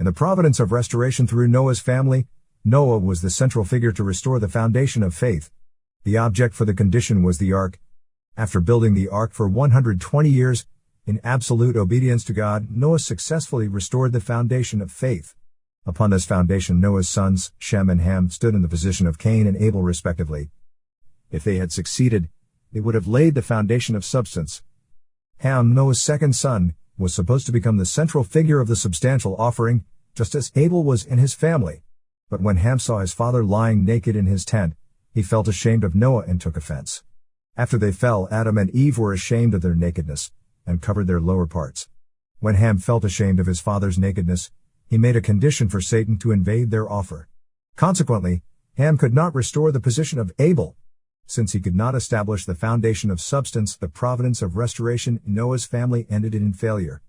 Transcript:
In the providence of restoration through Noah's family, Noah was the central figure to restore the foundation of faith. The object for the condition was the ark. After building the ark for 120 years, in absolute obedience to God, Noah successfully restored the foundation of faith. Upon this foundation, Noah's sons, Shem and Ham, stood in the position of Cain and Abel respectively. If they had succeeded, they would have laid the foundation of substance. Ham, Noah's second son, was supposed to become the central figure of the substantial offering, just as Abel was in his family. But when Ham saw his father lying naked in his tent, he felt ashamed of Noah and took offense. After they fell, Adam and Eve were ashamed of their nakedness, and covered their lower parts. When Ham felt ashamed of his father's nakedness, he made a condition for Satan to invade their offer. Consequently, Ham could not restore the position of Abel. Since he could not establish the foundation of substance, the providence of restoration in Noah's family ended in failure.